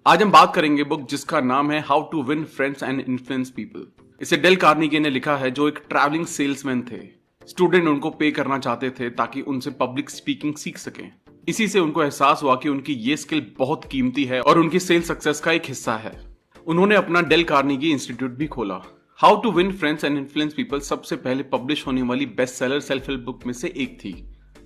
आज हम बात करेंगे बुक जिसका नाम है how to win friends and influence people. इसे डेल कार्नेगी ने लिखा है, जो एक ट्रैवलिंग सेल्समैन थे। स्टूडेंट उनको पे करना चाहते थे ताकि उनसे पब्लिक स्पीकिंग सीख सकें। इसी से उनको एहसास हुआ कि उनकी ये स्किल बहुत कीमती है और उनकी सेल सक्सेस का एक हिस्सा है। उन्होंने अपना डेल कार्नेगी इंस्टीट्यूट भी खोला। How to win friends and influence people सबसे पहले पब्लिश होने वाली best seller self help book में से एक थी।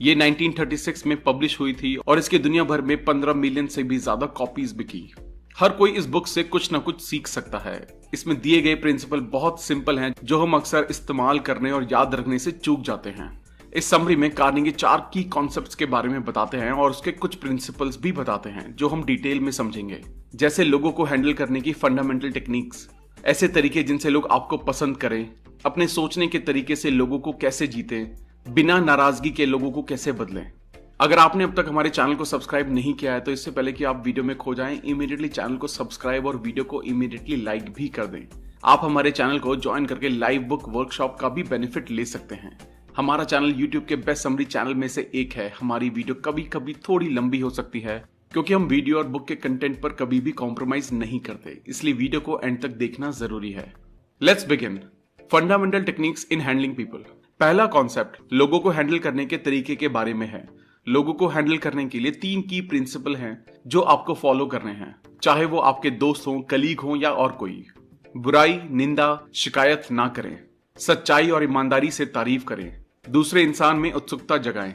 ये 1936 में पब्लिश हुई थी और इसके दुनिया भर में 15 मिलियन से भी ज्यादा कॉपीज बिकी। हर कोई इस बुक से कुछ ना कुछ सीख सकता है। इसमें दिए गए प्रिंसिपल बहुत सिंपल हैं, जो हम अक्सर इस्तेमाल करने और याद रखने से चूक जाते हैं। इस समरी में कार्नेगी 4 की कॉन्सेप्ट्स के बारे में बताते हैं और उसके कुछ प्रिंसिपल्स भी बताते हैं जो हम डिटेल में समझेंगे, जैसे लोगों को हैंडल करने की फंडामेंटल टेक्निक्स, ऐसे तरीके जिनसे लोग आपको पसंद करें, अपने सोचने के तरीके से लोगों को कैसे जीतें, बिना नाराजगी के लोगों को कैसे बदलें। अगर आपने अब तक हमारे चैनल को सब्सक्राइब नहीं किया है तो इससे पहले कि आप वीडियो में खो जाएं, इमीडिएटली चैनल को सब्सक्राइब और वीडियो को इमीडिएटली लाइक भी कर दें। आप हमारे चैनल को ज्वाइन करके लाइव बुक वर्कशॉप का भी बेनिफिट ले सकते हैं। हमारा चैनल यूट्यूब के बेस्ट समरी चैनल में से एक है। हमारी वीडियो कभी कभी थोड़ी लंबी हो सकती है क्योंकि हम वीडियो और बुक के कंटेंट पर कभी भी कॉम्प्रोमाइज नहीं करते, इसलिए वीडियो को एंड तक देखना जरूरी है। Let's begin. Fundamental techniques in handling people. पहला कॉन्सेप्ट लोगों को हैंडल करने के तरीके के बारे में है। लोगों को हैंडल करने के लिए 3 की प्रिंसिपल हैं जो आपको फॉलो करने हैं, चाहे वो आपके दोस्त हों, कलीग हों या और कोई। बुराई, निंदा, शिकायत ना करें। सच्चाई और ईमानदारी से तारीफ करें। दूसरे इंसान में उत्सुकता जगाएं।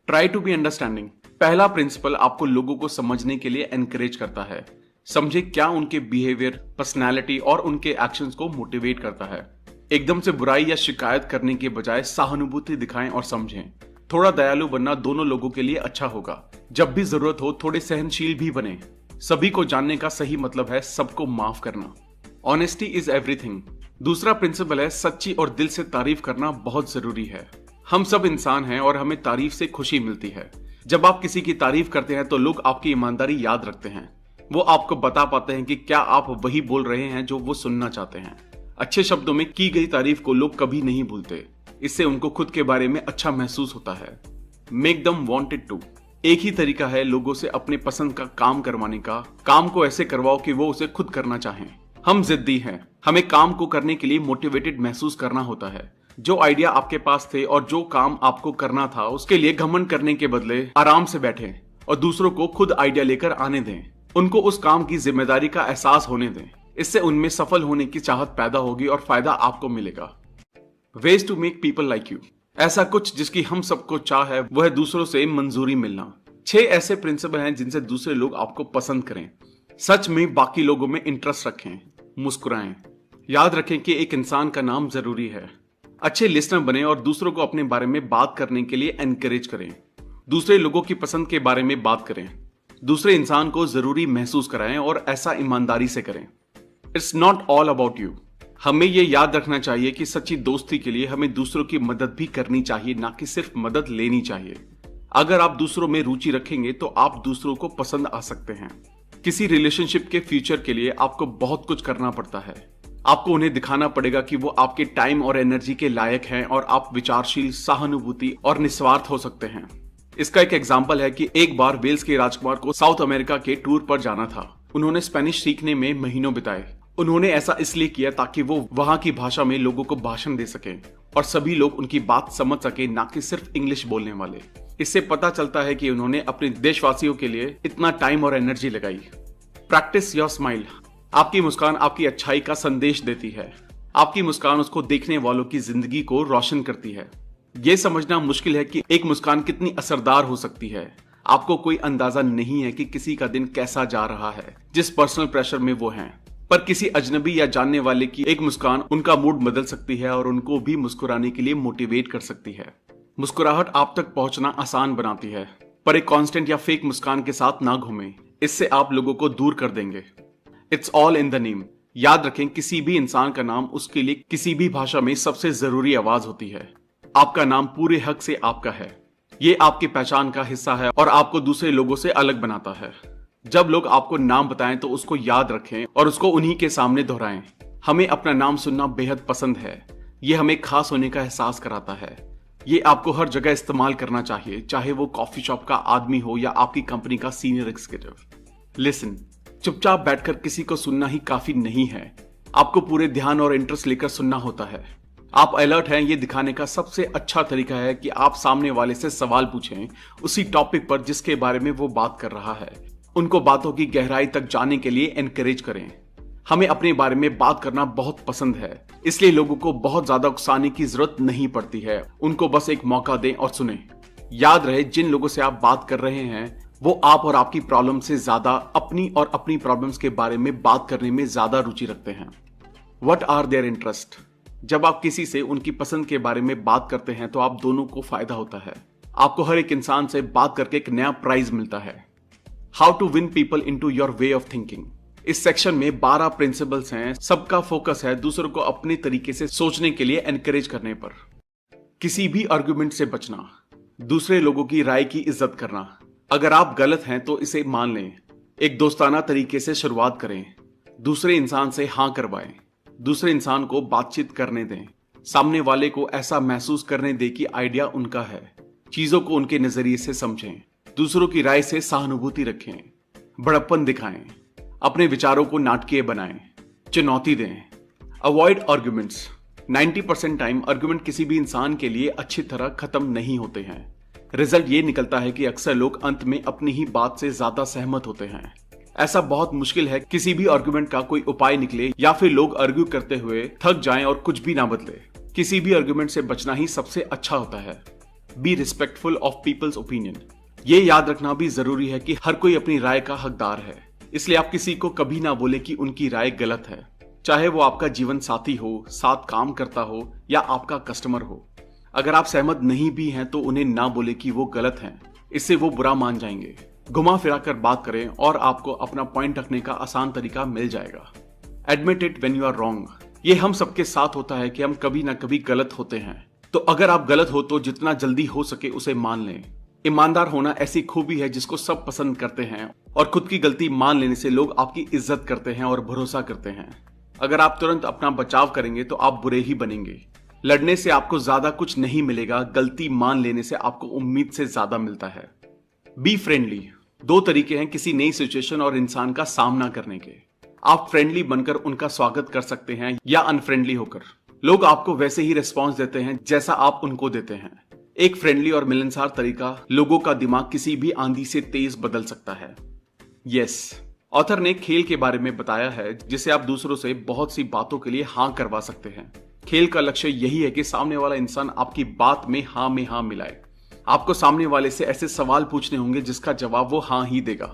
Try to be understanding. पहला प्रिंसिपल आपको लोगों को समझने के लिए एनकरेज करता है। समझे क्या उनके बिहेवियर, पर्सनैलिटी और उनके एक्शंस को मोटिवेट करता है। एकदम से बुराई या शिकायत करने के बजाय सहानुभूति दिखाएं और समझें। थोड़ा दयालु बनना दोनों लोगों के लिए अच्छा होगा। जब भी जरूरत हो थोड़े सहनशील भी बने। सभी को जानने का सही मतलब है सबको माफ करना। Honesty is everything. दूसरा प्रिंसिपल है सच्ची और दिल से तारीफ करना बहुत जरूरी है। हम सब इंसान हैं और हमें तारीफ से खुशी मिलती है। जब आप किसी की तारीफ करते हैं तो लोग आपकी ईमानदारी याद रखते हैं। वो आपको बता पाते हैं कि क्या आप वही बोल रहे हैं जो वो सुनना चाहते हैं। अच्छे शब्दों में की गई तारीफ को लोग कभी नहीं भूलते। इससे उनको खुद के बारे में अच्छा महसूस होता है। Make them wanted to. एक ही तरीका है लोगों से अपने पसंद का काम करवाने का। काम को ऐसे करवाओ कि वो उसे खुद करना चाहें। हम जिद्दी हैं। हमें काम को करने के लिए मोटिवेटेड महसूस करना होता है। जो आइडिया आपके पास थे और जो काम आपको करना था उसके लिए घमंड करने के बदले आराम से बैठें और दूसरों को खुद आइडिया लेकर आने दें। उनको उस काम की जिम्मेदारी का एहसास होने दें। इससे उनमें सफल होने की चाहत पैदा होगी और फायदा आपको मिलेगा। Ways to make people like you. ऐसा कुछ जिसकी हम सबको चाह है वह है दूसरों से मंजूरी मिलना। 6 ऐसे प्रिंसिपल हैं जिनसे दूसरे लोग आपको पसंद करें। सच में बाकी लोगों में इंटरेस्ट रखें। मुस्कुराएं। याद रखें कि एक इंसान का नाम जरूरी है। अच्छे लिसनर बने और दूसरों को अपने बारे में बात करने के लिए एनकरेज करें। दूसरे लोगों की पसंद के बारे में बात करें। दूसरे इंसान को जरूरी महसूस कराएं और ऐसा ईमानदारी से करें। It's not all about you. हमें ये याद रखना चाहिए कि सच्ची दोस्ती के लिए हमें दूसरों की मदद भी करनी चाहिए, ना कि सिर्फ मदद लेनी चाहिए। अगर आप दूसरों में रुचि रखेंगे तो आप दूसरों को पसंद आ सकते हैं। किसी रिलेशनशिप के फ्यूचर के लिए आपको बहुत कुछ करना पड़ता है। आपको उन्हें दिखाना पड़ेगा कि वो आपके टाइम और एनर्जी के लायक हैं और आप विचारशील, सहानुभूति और निस्वार्थ हो सकते हैं। इसका एक एग्जाम्पल है कि एक बार वेल्स के राजकुमार को साउथ अमेरिका के टूर पर जाना था। उन्होंने स्पेनिश सीखने में महीनों बिताए। उन्होंने ऐसा इसलिए किया ताकि वो वहां की भाषा में लोगों को भाषण दे सकें और सभी लोग उनकी बात समझ सके, ना कि सिर्फ इंग्लिश बोलने वाले। इससे पता चलता है कि उन्होंने अपने देशवासियों के लिए इतना टाइम और एनर्जी लगाई। Practice your smile. आपकी मुस्कान आपकी अच्छाई का संदेश देती है। आपकी मुस्कान उसको देखने वालों की जिंदगी को रोशन करती है। यह समझना मुश्किल है कि एक मुस्कान कितनी असरदार हो सकती है। आपको कोई अंदाजा नहीं है कि किसी का दिन कैसा जा रहा है, जिस पर्सनल प्रेशर में वो हैं। पर किसी अजनबी या जानने वाले की एक मुस्कान उनका मूड बदल सकती है और उनको भी मुस्कुराने के लिए मोटिवेट कर सकती है। मुस्कुराहट आप तक पहुंचना आसान बनाती है, पर एक कांस्टेंट या फेक मुस्कान के साथ ना घूमें। इससे आप लोगों को दूर कर देंगे। It's all in the name. याद रखें, किसी भी इंसान का नाम उसके लिए किसी भी भाषा में सबसे जरूरी आवाज होती है। आपका नाम पूरे हक से आपका है। ये आपकी पहचान का हिस्सा है और आपको दूसरे लोगों से अलग बनाता है। जब लोग आपको नाम बताएं तो उसको याद रखें और उसको उन्हीं के सामने दोहराएं। हमें अपना नाम सुनना बेहद पसंद है। ये हमें खास होने का एहसास कराता है। ये आपको हर जगह इस्तेमाल करना चाहिए, चाहे वो कॉफी शॉप का आदमी हो या आपकी कंपनी का सीनियर एग्जीक्यूटिव। लिसन। चुपचाप बैठकर किसी को सुनना ही काफी नहीं है, आपको पूरे ध्यान और इंटरेस्ट लेकर सुनना होता है। आप अलर्ट हैं ये दिखाने का सबसे अच्छा तरीका है कि आप सामने वाले से सवाल पूछें उसी टॉपिक पर जिसके बारे में वो बात कर रहा है। उनको बातों की गहराई तक जाने के लिए एनकरेज करें। हमें अपने बारे में बात करना बहुत पसंद है, इसलिए लोगों को बहुत ज्यादा उकसाने की जरूरत नहीं पड़ती है। उनको बस एक मौका दें और सुने। याद रहे, जिन लोगों से आप बात कर रहे हैं वो आप और आपकी प्रॉब्लम से ज्यादा अपनी और अपनी प्रॉब्लम्स के बारे में बात करने में ज्यादा रुचि रखते हैं। What are their interest? जब आप किसी से उनकी पसंद के बारे में बात करते हैं तो आप दोनों को फायदा होता है। आपको हर एक इंसान से बात करके एक नया प्राइज मिलता है। How to win people into your way of thinking. इस सेक्शन में 12 प्रिंसिपल्स हैं। सबका फोकस है दूसरों को अपने तरीके से सोचने के लिए एनकरेज करने पर। किसी भी आर्गुमेंट से बचना, दूसरे लोगों की राय की इज्जत करना। अगर आप गलत हैं तो इसे मान लें। एक दोस्ताना तरीके से शुरुआत करें। दूसरे इंसान से हाँ करवाएं। दूसरे इंसान को बातचीत करने दें। सामने वाले को ऐसा महसूस करने दें कि आइडिया उनका है। चीजों को उनके नजरिए से समझें। दूसरों की राय से सहानुभूति रखें। बड़प्पन दिखाएं। अपने विचारों को नाटकीय बनाएं। चुनौती दें। Avoid arguments. 90% टाइम आर्गुमेंट किसी भी इंसान के लिए अच्छी तरह खत्म नहीं होते हैं। रिजल्ट ये निकलता है कि अक्सर लोग अंत में अपनी ही बात से ज्यादा सहमत होते हैं। ऐसा बहुत मुश्किल है किसी भी आर्गुमेंट का कोई उपाय निकले या फिर लोग आर्ग्यू करते हुए थक जाएं और कुछ भी ना बदले। किसी भी आर्गुमेंट से बचना ही सबसे अच्छा होता है। Be respectful of peoples opinion. ये याद रखना भी जरूरी है कि हर कोई अपनी राय का हकदार है, इसलिए आप किसी को कभी ना बोले कि उनकी राय गलत है, चाहे वो आपका जीवन साथी हो, साथ काम करता हो या आपका कस्टमर हो। अगर आप सहमत नहीं भी हैं तो उन्हें ना बोले कि वो गलत हैं, इससे वो बुरा मान जाएंगे। घुमा फिरा कर बात करें और आपको अपना पॉइंट रखने का आसान तरीका मिल जाएगा। Admit it when you are wrong. ये हम सबके साथ होता है कि हम कभी ना कभी गलत होते हैं, तो अगर आप गलत हो तो जितना जल्दी हो सके उसे मान लें। ईमानदार होना ऐसी खूबी है जिसको सब पसंद करते हैं, और खुद की गलती मान लेने से लोग आपकी इज्जत करते हैं और भरोसा करते हैं। अगर आप तुरंत अपना बचाव करेंगे तो आप बुरे ही बनेंगे। लड़ने से आपको ज्यादा कुछ नहीं मिलेगा, गलती मान लेने से आपको उम्मीद से ज्यादा मिलता है। Be friendly. 2 तरीके हैं किसी नई सिचुएशन और इंसान का सामना करने के। आप फ्रेंडली बनकर उनका स्वागत कर सकते हैं या अनफ्रेंडली होकर। लोग आपको वैसे ही रिस्पॉन्स देते हैं जैसा आप उनको देते हैं। एक फ्रेंडली और मिलनसार तरीका लोगों का दिमाग किसी भी आंधी से तेज बदल सकता है। यस, ऑथर ने खेल के बारे में बताया है जिसे आप दूसरों से बहुत सी बातों के लिए हाँ करवा सकते हैं। खेल का लक्ष्य यही है कि सामने वाला इंसान आपकी बात में हाँ मिलाए। आपको सामने वाले से ऐसे सवाल पूछने होंगे जिसका जवाब वो हाँ ही देगा।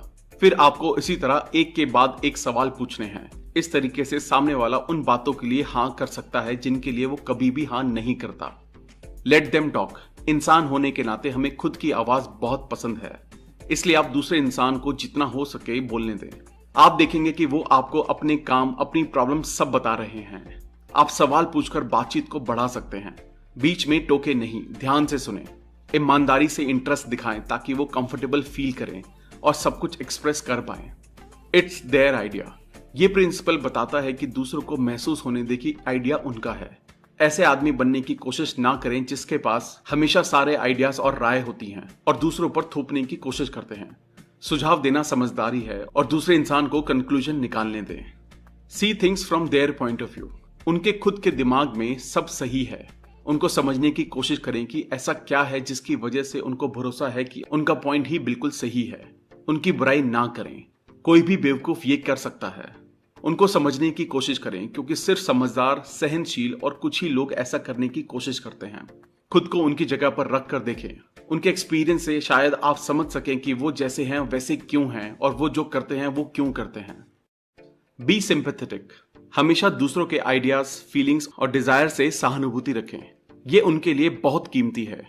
फिर आपको इसी तरह एक के बाद एक सवाल पूछने हैं। इस तरीके से सामने वाला उन बातों के लिए हाँ कर सकता है जिनके लिए वो कभी भी हाँ नहीं करता। Let them talk. इंसान होने के नाते हमें खुद की आवाज बहुत पसंद है, इसलिए आप दूसरे इंसान को जितना हो सके बोलने दें। आप देखेंगे कि वो आपको अपने काम, अपनी प्रॉब्लम सब बता रहे हैं। आप सवाल पूछकर बातचीत को बढ़ा सकते हैं। बीच में टोके नहीं, ध्यान से सुने। ईमानदारी से इंटरेस्ट दिखाएं ताकि वो कंफर्टेबल फील करें और सब कुछ एक्सप्रेस कर पाए। It's their idea. ये प्रिंसिपल बताता है कि दूसरों को महसूस होने दे कि आइडिया उनका है। ऐसे आदमी बनने की कोशिश ना करें जिसके पास हमेशा सारे आइडियाज और राय होती हैं और दूसरों पर थोपने की कोशिश करते हैं। सुझाव देना समझदारी है और दूसरे इंसान को कंक्लूजन निकालने दें। See things from their point of view. उनके खुद के दिमाग में सब सही है। उनको समझने की कोशिश करें कि ऐसा क्या है जिसकी वजह से उनको भरोसा है कि उनका पॉइंट ही बिल्कुल सही है। उनकी बुराई ना करें। कोई भी बेवकूफ ये कर सकता है। उनको समझने की कोशिश करें क्योंकि सिर्फ समझदार, सहनशील और कुछ ही लोग ऐसा करने की कोशिश करते हैं। खुद को उनकी जगह पर रख कर देखें। उनके एक्सपीरियंस से शायद आप समझ सकें कि वो जैसे हैं वैसे क्यों हैं और वो जो करते हैं वो क्यों करते हैं। Be sympathetic. हमेशा दूसरों के आइडियाज, फीलिंग्स और डिजायर से सहानुभूति रखें। ये उनके लिए बहुत कीमती है।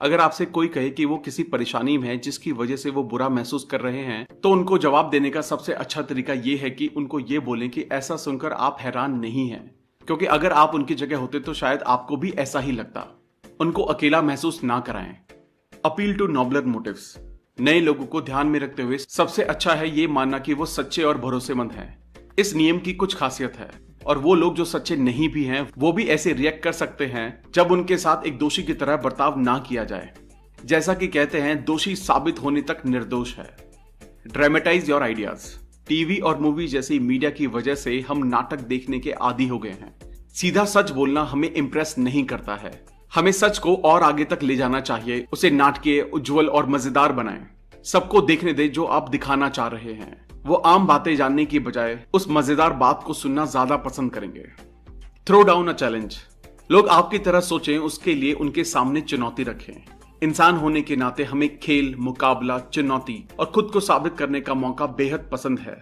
अगर आपसे कोई कहे कि वो किसी परेशानी में है जिसकी वजह से वो बुरा महसूस कर रहे हैं, तो उनको जवाब देने का सबसे अच्छा तरीका ये है कि उनको ये बोलें कि ऐसा सुनकर आप हैरान नहीं हैं, क्योंकि अगर आप उनकी जगह होते तो शायद आपको भी ऐसा ही लगता। उनको अकेला महसूस ना कराएं। Appeal to nobler motives. नए लोगों को ध्यान में रखते हुए सबसे अच्छा है ये मानना कि वो सच्चे और भरोसेमंद हैं। इस नियम की कुछ खासियत है, और वो लोग जो सच्चे नहीं भी हैं वो भी ऐसे रिएक्ट कर सकते हैं जब उनके साथ एक दोषी की तरह बर्ताव ना किया जाए। जैसा कि कहते हैं, दोषी साबित होने तक निर्दोष है। Dramatise your ideas. टीवी और मूवी जैसी मीडिया की वजह से हम नाटक देखने के आदी हो गए हैं। सीधा सच बोलना हमें इम्प्रेस नहीं करता है। हमें सच को और आगे तक ले जाना चाहिए, उसे नाटकीय, उज्जवल और मजेदार बनाएं। सबको देखने दे जो आप दिखाना चाह रहे हैं। वो आम बातें जानने की बजाय उस मजेदार बात को सुनना ज्यादा पसंद करेंगे। Throw down a challenge. लोग आपकी तरह सोचें, उसके लिए उनके सामने चुनौती रखें। इंसान होने के नाते हमें खेल, मुकाबला, चुनौती और खुद को साबित करने का मौका बेहद पसंद है।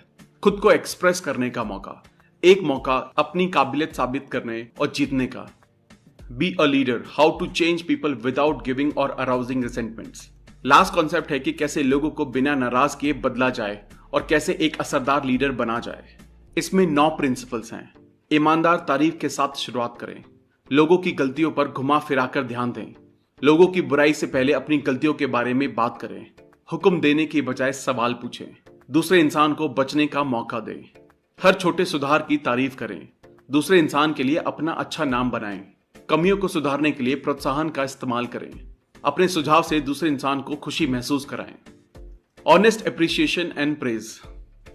खुद को एक्सप्रेस करने का मौका, एक मौका अपनी काबिलियत साबित करने और जीतने का। Be a leader, how to change people without giving और अराउजिंग रिसेंटमेंट्स। लास्ट कॉन्सेप्ट है कि कैसे लोगों को बिना नाराज किए बदला जाए और कैसे एक असरदार लीडर बना जाए। इसमें 9 प्रिंसिपल्स हैं। ईमानदार तारीफ के साथ शुरुआत करें। लोगों की गलतियों पर घुमा फिराकर ध्यान दें। लोगों की बुराई से पहले अपनी गलतियों के बारे में बात करें। हुक्म देने की बजाय सवाल पूछें। दूसरे इंसान को बचने का मौका दें। हर छोटे सुधार की तारीफ करें। दूसरे इंसान के लिए अपना अच्छा नाम बनाएं। कमियों को सुधारने के लिए प्रोत्साहन का इस्तेमाल करें। अपने सुझाव से दूसरे इंसान को खुशी महसूस कराएं। Honest appreciation and praise.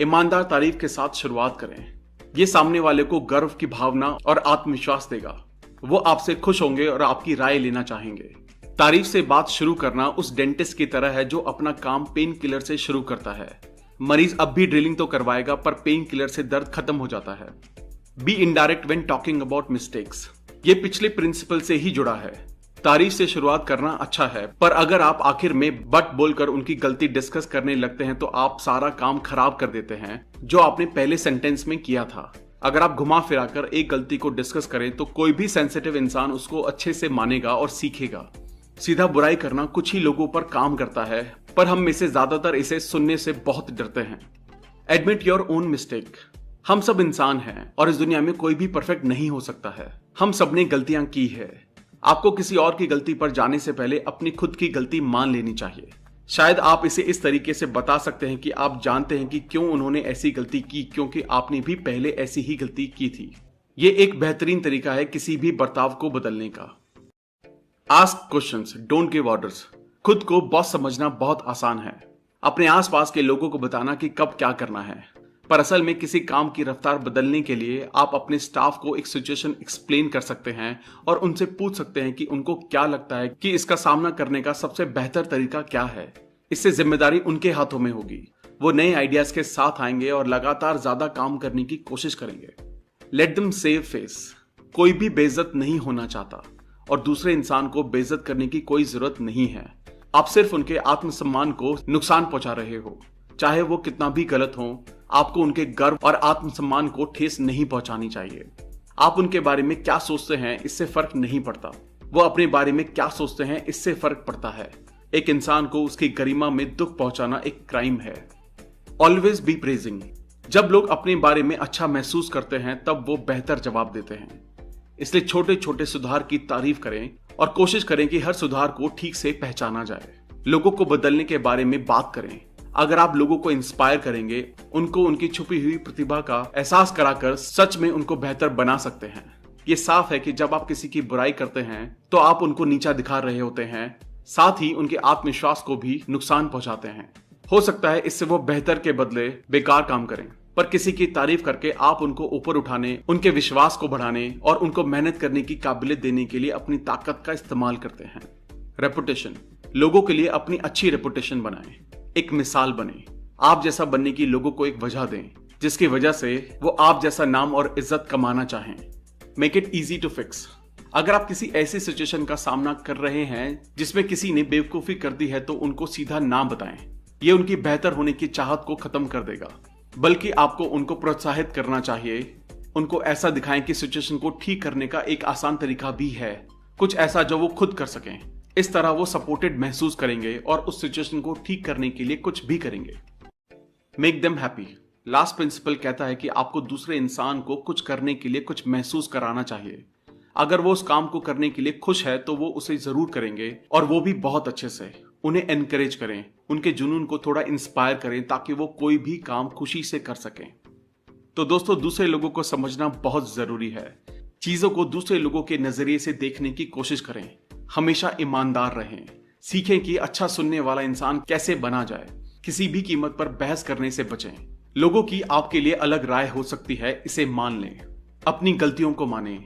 ईमानदार तारीफ के साथ शुरुआत करें। ये सामने वाले को गर्व की भावना और आत्मविश्वास देगा। वो आपसे खुश होंगे और आपकी राय लेना चाहेंगे। तारीफ से बात शुरू करना उस डेंटिस्ट की तरह है जो अपना काम पेन किलर से शुरू करता है। मरीज अब भी ड्रिलिंग तो करवाएगा, पर पेन किलर से दर्द खत्म हो जाता है। Be indirect when talking about mistakes. ये पिछले प्रिंसिपल से ही जुड़ा है। तारीफ से शुरुआत करना अच्छा है, पर अगर आप आखिर में बट बोलकर उनकी गलती डिस्कस करने लगते हैं तो आप सारा काम खराब कर देते हैं जो आपने पहले सेंटेंस में किया था। अगर आप घुमा फिराकर एक गलती को डिस्कस करें तो कोई भी सेंसिटिव इंसान उसको अच्छे से मानेगा और सीखेगा। सीधा बुराई करना कुछ ही लोगों पर काम करता है, पर हम में से ज्यादातर इसे सुनने से बहुत डरते हैं। Admit your own mistake. हम सब इंसान हैं और इस दुनिया में कोई भी परफेक्ट नहीं हो सकता है। हम सब ने गलतियां की है। आपको किसी और की गलती पर जाने से पहले अपनी खुद की गलती मान लेनी चाहिए। शायद आप इसे इस तरीके से बता सकते हैं कि आप जानते हैं कि क्यों उन्होंने ऐसी गलती की, क्योंकि आपने भी पहले ऐसी ही गलती की थी। ये एक बेहतरीन तरीका है किसी भी बर्ताव को बदलने का। Ask questions, don't give orders. खुद को बॉस समझना बहुत आसान है। अपने आसपास के लोगों को बताना कि कब क्या करना है, पर असल में किसी काम की रफ्तार बदलने के लिए आप अपने स्टाफ को एक सिचुएशन एक्सप्लेन कर सकते हैं और उनसे पूछ सकते हैं कि उनको क्या लगता है कि इसका सामना करने का सबसे बेहतर तरीका क्या है। इससे जिम्मेदारी उनके हाथों में होगी। वो नए आइडियाज के साथ आएंगे और लगातार ज्यादा काम करने की कोशिश करेंगे। Let them save face. कोई भी बेइज्जत नहीं होना चाहता और दूसरे इंसान को बेइज्जत करने की कोई जरूरत नहीं है। आप सिर्फ उनके आत्मसम्मान को नुकसान पहुंचा रहे हो। चाहे वो कितना भी गलत हो, आपको उनके गर्व और आत्मसम्मान को ठेस नहीं पहुंचानी चाहिए। आप उनके बारे में क्या सोचते हैं इससे फर्क नहीं पड़ता, वो अपने बारे में क्या सोचते हैं इससे फर्क पड़ता है। एक इंसान को उसकी गरिमा में दुख पहुंचाना एक क्राइम है। Always be praising. जब लोग अपने बारे में अच्छा महसूस करते हैं तब वो बेहतर जवाब देते हैं। इसलिए छोटे छोटे सुधार की तारीफ करें और कोशिश करें कि हर सुधार को ठीक से पहचाना जाए। लोगों को बदलने के बारे में बात करें। अगर आप लोगों को इंस्पायर करेंगे, उनको उनकी छुपी हुई प्रतिभा का एहसास कराकर सच में उनको बेहतर बना सकते हैं। ये साफ है कि जब आप किसी की बुराई करते हैं तो आप उनको नीचा दिखा रहे होते हैं, साथ ही उनके आत्मविश्वास को भी नुकसान पहुंचाते हैं। हो सकता है इससे वो बेहतर के बदले बेकार काम करें, पर किसी की तारीफ करके आप उनको ऊपर उठाने, उनके विश्वास को बढ़ाने और उनको मेहनत करने की काबिलियत देने के लिए अपनी ताकत का इस्तेमाल करते हैं। रेपुटेशन। लोगों के लिए अपनी अच्छी रेपुटेशन बनाएं, एक मिसाल बने। आप जैसा बनने की लोगों को एक वजह दें जिसकी वजह से वो आप जैसा नाम और इज्जत कमाना चाहें। Make it easy to fix. अगर आप किसी ऐसी सिचुएशन का सामना कर रहे हैं जिसमें किसी ने बेवकूफी कर दी है तो उनको सीधा ना बताएं। ये उनकी बेहतर होने की चाहत को खत्म कर देगा, बल्कि आपको उनको प्रोत्साहित करना चाहिए। उनको ऐसा दिखाएं कि सिचुएशन को ठीक करने का एक आसान तरीका भी है, कुछ ऐसा जो वो खुद कर सकें। इस तरह वो सपोर्टेड महसूस करेंगे और उस सिचुएशन को ठीक करने के लिए कुछ भी करेंगे। Make them happy. Last principle कहता है कि आपको दूसरे इंसान को कुछ करने के लिए कुछ महसूस कराना चाहिए। अगर वो उस काम को करने के लिए खुश है तो वो उसे जरूर करेंगे, और वो भी बहुत अच्छे से। उन्हें एनकरेज करें, उनके जुनून को थोड़ा इंस्पायर करें ताकि वो कोई भी काम खुशी से कर सकें। तो दोस्तों, दूसरे लोगों को समझना बहुत जरूरी है। चीजों को दूसरे लोगों के नजरिए से देखने की कोशिश करें। हमेशा ईमानदार रहें। सीखें कि अच्छा सुनने वाला इंसान कैसे बना जाए। किसी भी कीमत पर बहस करने से बचें। लोगों की आपके लिए अलग राय हो सकती है, इसे मान लें। अपनी गलतियों को माने।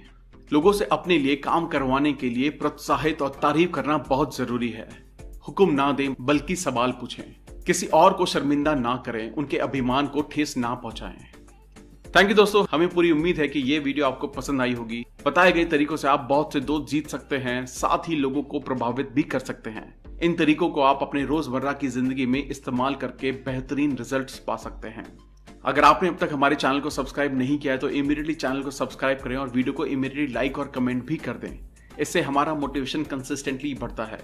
लोगों से अपने लिए काम करवाने के लिए प्रोत्साहित और तारीफ करना बहुत जरूरी है। हुक्म ना दें बल्कि सवाल पूछें। किसी और को शर्मिंदा ना करें, उनके अभिमान को ठेस ना पहुंचाएं। थैंक यू दोस्तों, हमें पूरी उम्मीद है कि ये वीडियो आपको पसंद आई होगी। बताए गए तरीकों से आप बहुत से दोस्त जीत सकते हैं, साथ ही लोगों को प्रभावित भी कर सकते हैं। इन तरीकों को आप अपने रोजमर्रा की जिंदगी में इस्तेमाल करके बेहतरीन रिजल्ट्स पा सकते हैं। अगर आपने अब तक हमारे चैनल को सब्सक्राइब नहीं किया है तो इमीडिएटली चैनल को सब्सक्राइब करें और वीडियो को इमीडिएटली लाइक और कमेंट भी कर दें। इससे हमारा मोटिवेशन कंसिस्टेंटली बढ़ता है।